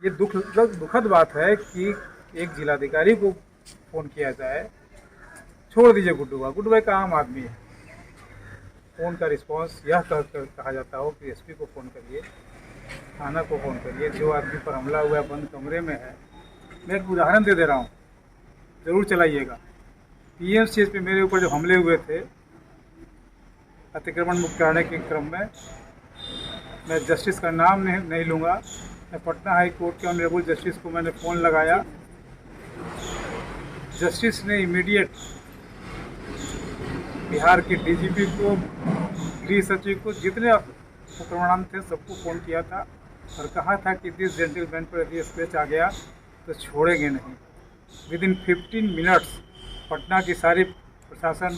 ये दुखद बात है कि एक जिलाधिकारी को फ़ोन किया जाए। छोड़ दीजिए गुड्डू भाई का आम आदमी है। फ़ोन का रिस्पांस यह कहा जाता हो कि एसपी को फ़ोन करिए, थाना को फ़ोन करिए, जो आदमी पर हमला हुआ है बंद कमरे में है। मैं एक उदाहरण दे रहा हूँ, ज़रूर चलाइएगा। पीएमसीएच पे मेरे ऊपर जो हमले हुए थे अतिक्रमण मुक्त कराने के क्रम में, मैं जस्टिस का नाम नहीं लूँगा, मैं पटना हाई कोर्ट के ऑनरेबल जस्टिस को मैंने फ़ोन लगाया। जस्टिस ने इमीडिएट बिहार के डीजीपी को, गृह सचिव को, जितने उपकरणांत थे सबको फ़ोन किया था और कहा था कि दिस जेंटलमैन पर यदि स्क्रैच आ गया तो छोड़ेंगे नहीं। विदिन 15 मिनट्स पटना की सारी प्रशासन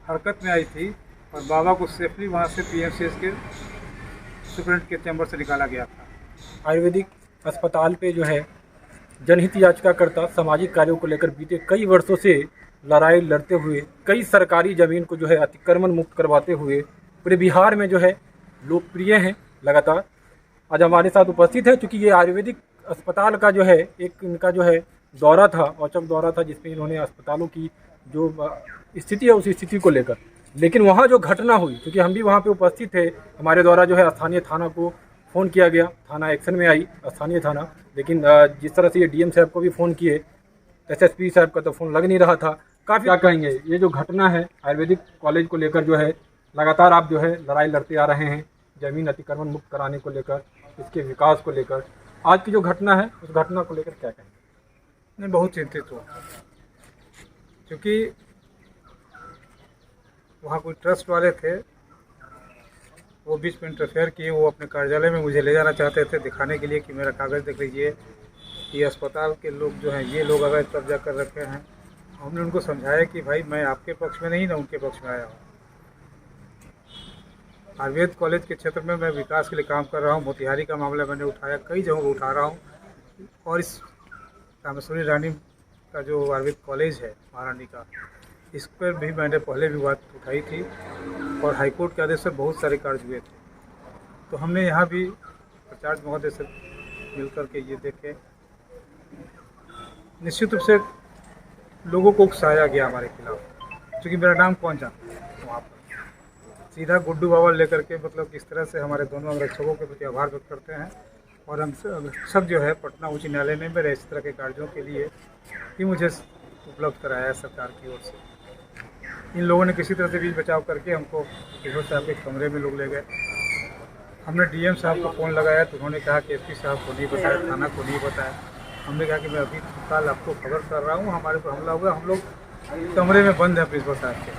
हरकत में आई थी और बाबा को सेफली वहाँ से पीएमसीएच के सुप्रीटेंडेंट के चैम्बर से निकाला गया था। आयुर्वेदिक अस्पताल पे जो है जनहित याचिकाकर्ता सामाजिक कार्यों को लेकर बीते कई वर्षों से लड़ाई लड़ते हुए, कई सरकारी ज़मीन को जो है अतिक्रमण मुक्त करवाते हुए पूरे बिहार में जो है लोकप्रिय हैं लगातार। आज हमारे साथ उपस्थित है, चूँकि ये आयुर्वेदिक अस्पताल का जो है एक इनका जो है दौरा था, औचक दौरा था, जिसमें इन्होंने अस्पतालों की जो स्थिति है उस स्थिति को लेकर, लेकिन वहाँ जो घटना हुई, क्योंकि हम भी वहाँ पे उपस्थित थे, हमारे द्वारा जो है स्थानीय थाना को फ़ोन किया गया, थाना एक्शन में आई स्थानीय थाना, लेकिन जिस तरह से ये डीएम साहब को भी फ़ोन किए, एसएसपी साहब का तो फ़ोन लग नहीं रहा था। काफ़ी क्या कहेंगे, ये जो घटना है आयुर्वेदिक कॉलेज को लेकर जो है लगातार आप जो है लड़ाई लड़ते आ रहे हैं, ज़मीन अतिक्रमण मुक्त कराने को लेकर, इसके विकास को लेकर, आज की जो घटना है उस घटना को लेकर क्या कहेंगे? मैं बहुत चिंतित हूँ, क्योंकि वहाँ कोई ट्रस्ट वाले थे, वो बीच में इंटरफेयर किए। वो अपने कार्यालय में मुझे ले जाना चाहते थे दिखाने के लिए कि मेरा कागज़ देख लीजिए, ये अस्पताल के लोग जो हैं ये लोग अवैध कब्जा कर रखे हैं। हमने उनको समझाया कि भाई मैं आपके पक्ष में नहीं ना उनके पक्ष में आया हूँ। आयुर्वेद कॉलेज के क्षेत्र में मैं विकास के लिए काम कर रहा हूँ। मोतिहारी का मामला मैंने उठाया, कई जगहों पर उठा रहा हूँ, और इस कामेश्वरी रानी का जो आयुर्वेद कॉलेज है महारानी का, इस पर भी मैंने पहले भी बात उठाई थी और हाईकोर्ट के आदेश से बहुत सारे कार्य हुए थे। तो हमने यहाँ भी प्राचार्य महोदय से मिलकर के ये देखे, निश्चित रूप से लोगों को उकसाया गया हमारे खिलाफ, क्योंकि मेरा नाम कौन जानता है वहाँ पर। सीधा गुड्डू बाबा लेकर के मतलब किस तरह से हमारे दोनों अंगरक्षकों के प्रति आभार व्यक्त करते हैं, और अंगरक्षक जो है पटना उच्च न्यायालय ने मेरे इस तरह के कार्यों के लिए ही मुझे उपलब्ध कराया है सरकार की ओर से। इन लोगों ने किसी तरह से बीच बचाव करके हमको किशोर साहब के कमरे में लोग ले गए। हमने डीएम साहब को फ़ोन लगाया तो उन्होंने कहा कि एसपी साहब को नहीं बताया, थाना को नहीं बताया। हमने कहा कि मैं अभी कल आपको खबर कर रहा हूँ, हमारे पर हमला हुआ, हम लोग कमरे में बंद हैं प्रिंसिपल साहब के।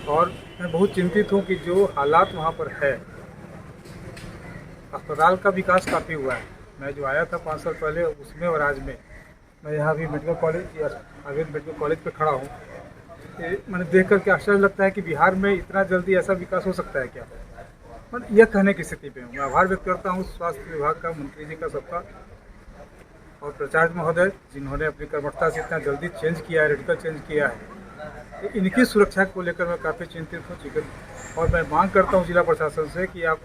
और मैं बहुत चिंतित हूँ कि जो हालात वहाँ पर है, अस्पताल का विकास काफ़ी हुआ है। मैं जो आया था 5 साल पहले उसमें और आज में, मैं यहाँ भी medical college Ayurveda medical college पे खड़ा हूँ। मैंने देख कर के आश्चर्य लगता है कि बिहार में इतना जल्दी ऐसा विकास हो सकता है क्या। मतलब यह कहने की स्थिति पे हूँ। मैं आभार व्यक्त करता हूँ स्वास्थ्य विभाग का, मंत्री जी का, सबका, और प्राचार्य महोदय जिन्होंने अपनी कर्मठता से इतना जल्दी चेंज किया है, रेडिकल चेंज किया है। तो इनकी सुरक्षा को लेकर मैं काफ़ी चिंतित हूँ। और मैं मांग करता हूँ जिला प्रशासन से कि आप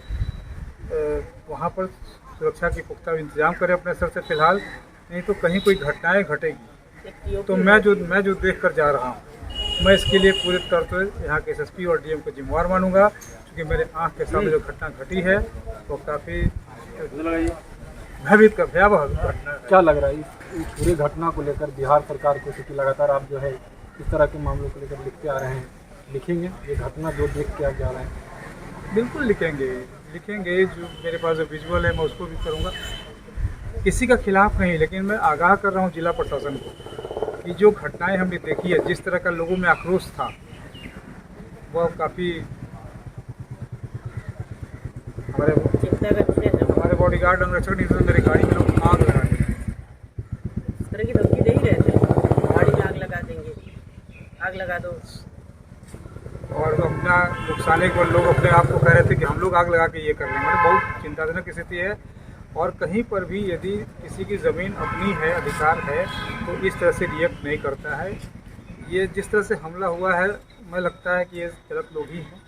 वहाँ पर सुरक्षा की पुख्ता इंतजाम करें अपने स्तर से फिलहाल, नहीं तो कहीं कोई घटनाएं घटेगी तो मैं जो देख कर जा रहा हूँ, मैं इसके लिए पूरे तौर पर यहाँ के एसएसपी और डीएम को जिम्मेवार मानूंगा, क्योंकि मेरे आँख के सामने जो घटना घटी है वो काफ़ी भयभीत का भयावह घटना है। क्या लग रहा है इस पूरी घटना को लेकर बिहार सरकार को, क्योंकि लगातार आप जो है इस तरह के मामलों को लेकर लिखते आ रहे हैं, लिखेंगे ये घटना जो देख के आप जा रहे हैं? बिल्कुल लिखेंगे। जो मेरे पास जो विजुअल है मैं उसको भी करूँगा। किसी का खिलाफ नहीं, लेकिन मैं आगाह कर रहा हूँ जिला प्रशासन को कि जो घटनाएं हमने देखी है, जिस तरह का लोगों में आक्रोश था, वह काफ़ी हमारे बॉडीगार्ड अंगरक्षक नहीं, मेरी गाड़ी में लोग आग लगा देंगे, इस तरह की धमकी दे ही रहते हैं, गाड़ी में आग लगा देंगे, आग लगा दो। और अपना नुकसाने को लोग अपने आप को कह रहे थे कि हम लोग आग लगा के ये कर लेंगे। बहुत चिंताजनक स्थिति है। और कहीं पर भी यदि किसी की ज़मीन अपनी है, अधिकार है, तो इस तरह से रिएक्ट नहीं करता है। ये जिस तरह से हमला हुआ है, मैं लगता है कि ये गलत लोग ही हैं,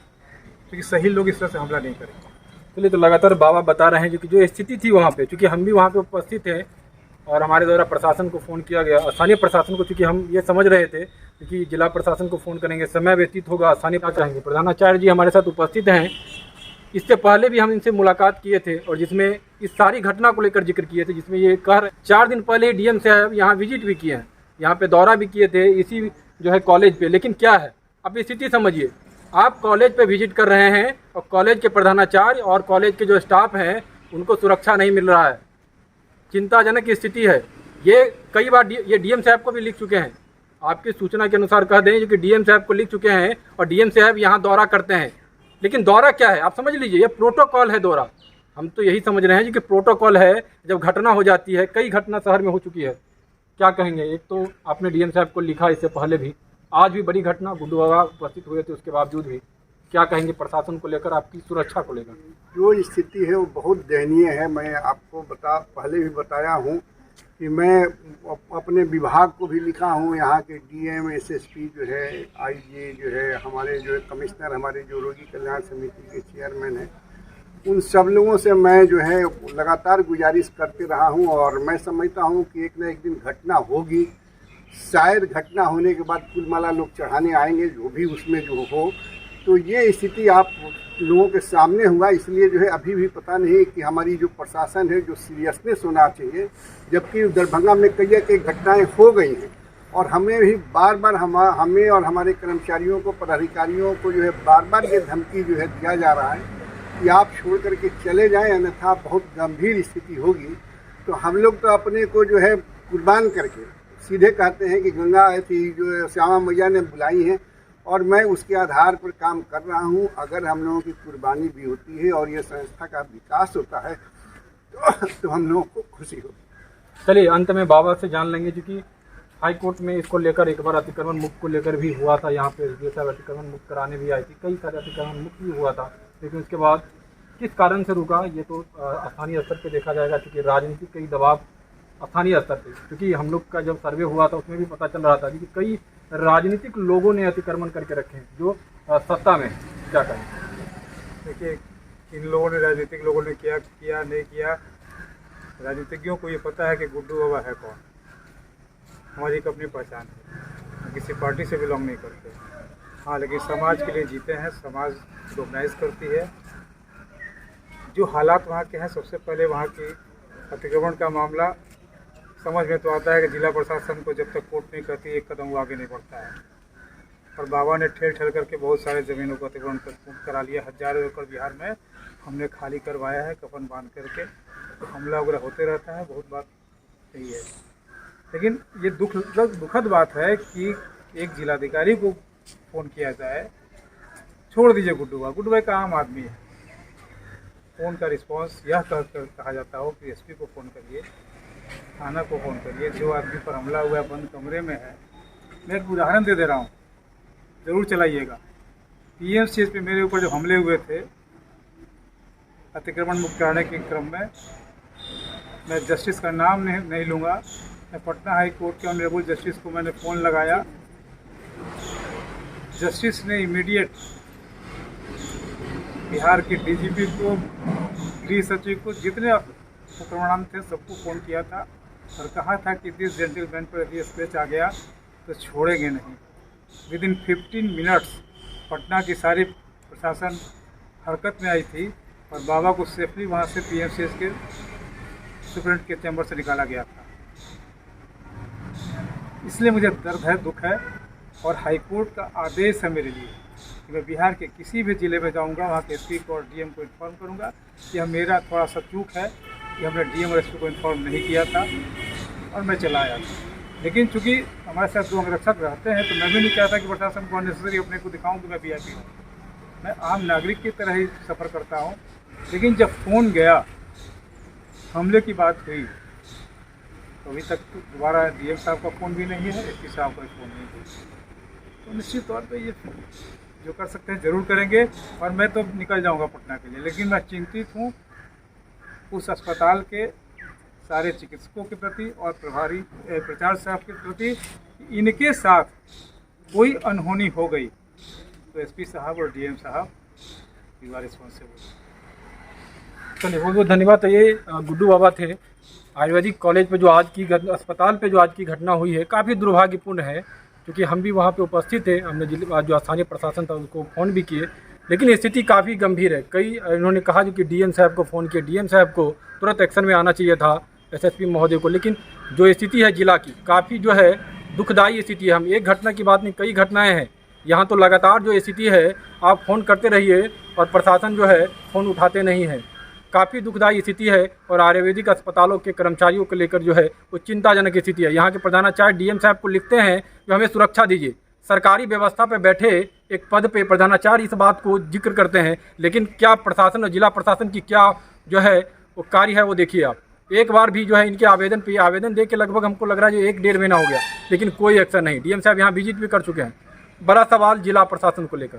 क्योंकि सही लोग इस तरह से हमला नहीं करेंगे। चलिए, तो लगातार बाबा बता रहे हैं जो स्थिति थी वहाँ पे, चूँकि हम भी वहाँ पे उपस्थित हैं और हमारे द्वारा प्रशासन को फ़ोन किया गया, स्थानीय प्रशासन को, चूँकि हम ये समझ रहे थे क्योंकि जिला प्रशासन को फ़ोन करेंगे, समय व्यतीत होगा, स्थानीय क्या चाहेंगे। प्रधानाचार्य जी हमारे साथ उपस्थित हैं, इससे पहले भी हम इनसे मुलाकात किए थे और जिसमें इस सारी घटना को लेकर जिक्र किए थे, जिसमें ये 4 दिन पहले डीएम साहब यहाँ विजिट भी किए हैं, यहाँ पे दौरा भी किए थे इसी जो है कॉलेज पे। लेकिन क्या है, अब स्थिति समझिए, आप कॉलेज पे विजिट कर रहे हैं और कॉलेज के प्रधानाचार्य और कॉलेज के जो स्टाफ हैं उनको सुरक्षा नहीं मिल रहा है। चिंताजनक स्थिति है। ये कई बार ये डीएम साहब को भी लिख चुके हैं, आपकी सूचना के अनुसार कह दें, जो कि डीएम साहब को लिख चुके हैं और डीएम साहब यहाँ दौरा करते हैं। लेकिन दौरा क्या है आप समझ लीजिए, ये प्रोटोकॉल है दौरा। हम तो यही समझ रहे हैं कि प्रोटोकॉल है, जब घटना हो जाती है, कई घटना शहर में हो चुकी है। क्या कहेंगे, एक तो आपने डीएम साहब को लिखा इससे पहले भी, आज भी बड़ी घटना, गुड्डू बाबा उपस्थित हुए थे, उसके बावजूद भी क्या कहेंगे प्रशासन को लेकर, आपकी सुरक्षा को लेकर? जो स्थिति है वो बहुत दयनीय है। मैं आपको पहले भी बताया हूँ कि मैं अपने विभाग को भी लिखा हूँ, यहाँ के डीएम, एसएसपी जो है, आईजी जो है, हमारे जो है कमिश्नर, हमारे जो रोगी कल्याण समिति के चेयरमैन हैं, उन सब लोगों से मैं जो है लगातार गुजारिश करते रहा हूँ। और मैं समझता हूँ कि एक न एक दिन घटना होगी। शायद घटना होने के बाद कुलमाला लोग चढ़ाने आएंगे, जो भी उसमें जो हो। तो ये स्थिति आप लोगों के सामने हुआ, इसलिए जो है अभी भी पता नहीं कि हमारी जो प्रशासन है, जो सीरियसनेस होना चाहिए, जबकि दरभंगा में कई घटनाएं हो गई हैं और हमें भी बार बार हमें और हमारे कर्मचारियों को, पदाधिकारियों को जो है बार बार ये धमकी जो है दिया जा रहा है कि आप छोड़ करके चले जाएं, अन्यथा बहुत गंभीर स्थिति होगी। तो हम लोग तो अपने को जो है कुर्बान करके सीधे कहते हैं कि गंगा थी जो श्यामा मैया ने बुलाई है, और मैं उसके आधार पर काम कर रहा हूं। अगर हम लोगों की कुर्बानी भी होती है और ये संस्था का विकास होता है तो हम लोगों को खुशी होगी। चलिए, अंत में बाबा से जान लेंगे, क्योंकि हाई कोर्ट में इसको लेकर एक बार अतिक्रमण मुक्त को लेकर भी हुआ था, यहाँ पे एसडीओ साहब अतिक्रमण मुक्त कराने भी आई थी, कई सारे अतिक्रमण मुक्त भी हुआ था। लेकिन उसके बाद किस कारण से रुका, ये तो स्थानीय स्तर पे देखा जाएगा, क्योंकि राजनीतिक कई दबाव स्थानीय स्तर पे, क्योंकि हम लोग का जब सर्वे हुआ था उसमें भी पता चल रहा था कि कई राजनीतिक लोगों ने अतिक्रमण करके रखे हैं जो सत्ता में। क्या कहें? देखिए, इन लोगों ने, राजनीतिक लोगों ने क्या किया नहीं किया, राजनीतिज्ञों को ये पता है कि गुड्डू बाबा है कौन। हमारी एक अपनी पहचान है, किसी पार्टी से बिलोंग नहीं करते। हाँ, लेकिन समाज के लिए जीते हैं, समाज ऑर्गेनाइज करती है। जो हालात वहाँ के हैं, सबसे पहले वहाँ की अतिक्रमण का मामला समझ में तो आता है कि जिला प्रशासन को जब तक कोर्ट नहीं करती एक कदम वो आगे नहीं बढ़ता है। और बाबा ने ठेल ठेल करके बहुत सारे ज़मीनों को अतिक्रमण करा लिया। हजारों एकड़ बिहार में हमने खाली करवाया है, कफन बांध करके। तो हमला वगैरह होते रहता है, बहुत बात सही है। लेकिन ये दुखद बात है कि एक जिलाधिकारी को फ़ोन किया जाए, छोड़ दीजिए गुड्डू भाई का आम आदमी है, फ़ोन का रिस्पांस यह कहा जाता हो कि एसपी को फ़ोन करिए, थाना को फ़ोन करिए। जो आदमी पर हमला हुआ है बंद कमरे में है, मैं एक उदाहरण दे रहा हूँ, ज़रूर चलाइएगा। पीएमसीएच पे मेरे ऊपर जब हमले हुए थे अतिक्रमण मुक्त कराने के क्रम में, मैं जस्टिस का नाम नहीं लूँगा, मैं पटना हाई कोर्ट के ऑनरेबल जस्टिस को मैंने फ़ोन लगाया। जस्टिस ने इमीडिएट बिहार के डीजीपी को, गृह सचिव को, जितने अतिक्रमण थे सबको फ़ोन किया था और कहा था कि दिस जेंटलमैन पर यदि स्क्रैच आ गया तो छोड़ेंगे नहीं। विदिन 15 मिनट्स पटना की सारी प्रशासन हरकत में आई थी और बाबा को सेफली वहाँ से पीएमसीएच के सुप्रीटेंडेंट के चैम्बर से निकाला गया था। इसलिए मुझे दर्द है, दुख है, और हाईकोर्ट का आदेश है मेरे लिए कि मैं बिहार के किसी भी ज़िले में जाऊंगा, वहाँ के एसपी को और डीएम को इन्फॉर्म करूंगा कि मेरा थोड़ा सा चूक है कि हमने डीएम और एसपी को इन्फॉर्म नहीं किया था और मैं चला आया था। लेकिन चूंकि हमारे साथ 2 अंगरक्षक रहते हैं तो मैं भी नहीं चाहता कि प्रशासन को अननेसेसरी अपने को दिखाऊँ कि मैं वीआईपी हूँ। मैं आम नागरिक की तरह ही सफ़र करता हूँ। लेकिन जब फ़ोन गया, हमले की बात हुई, तो अभी तक दोबारा डीएम साहब का फ़ोन भी नहीं है, एसपी साहब का फ़ोन नहीं है। तो निश्चित तौर पे ये जो कर सकते हैं ज़रूर करेंगे और मैं तो निकल जाऊंगा पटना के लिए। लेकिन मैं चिंतित हूँ उस अस्पताल के सारे चिकित्सकों के प्रति और प्रभारी प्रचार साहब के प्रति। इनके साथ कोई अनहोनी हो गई तो एसपी साहब और डीएम साहब यू आर रिस्पॉन्सिबल। चलिए बहुत बहुत धन्यवाद। तो ये गुड्डू बाबा थे। आयुर्वेदिक कॉलेज पे जो आज की अस्पताल पे जो आज की घटना हुई है काफ़ी दुर्भाग्यपूर्ण है, क्योंकि हम भी वहाँ पे उपस्थित थे। हमने जो स्थानीय प्रशासन था उसको फ़ोन भी किए, लेकिन स्थिति काफ़ी गंभीर है। कई इन्होंने कहा जो कि डीएम साहब को फ़ोन किया, डीएम साहब को तुरंत एक्शन में आना चाहिए था, एसएसपी महोदय को। लेकिन जो स्थिति है जिला की काफ़ी जो है दुखदायी स्थिति है। हम एक घटना की बात नहीं, कई घटनाएँ हैं यहाँ। तो लगातार जो स्थिति है, आप फ़ोन करते रहिए और प्रशासन जो है फ़ोन उठाते नहीं है। काफ़ी दुखदायी स्थिति है और आयुर्वेदिक अस्पतालों के कर्मचारियों को लेकर जो है वो चिंताजनक स्थिति है। यहाँ के प्रधानाचार्य डीएम साहब को लिखते हैं कि हमें सुरक्षा दीजिए। सरकारी व्यवस्था पे बैठे एक पद पे प्रधानाचार्य इस बात को जिक्र करते हैं, लेकिन क्या प्रशासन और जिला प्रशासन की क्या जो है वो कार्य है वो देखिए आप। एक बार भी जो है इनके आवेदन पे आवेदन दे के लगभग हमको लग रहा है जो 1-1.5 महीना हो गया, लेकिन कोई एक्शन नहीं। डीएम साहब यहाँ विजिट भी कर चुके हैं। बड़ा सवाल जिला प्रशासन को लेकर।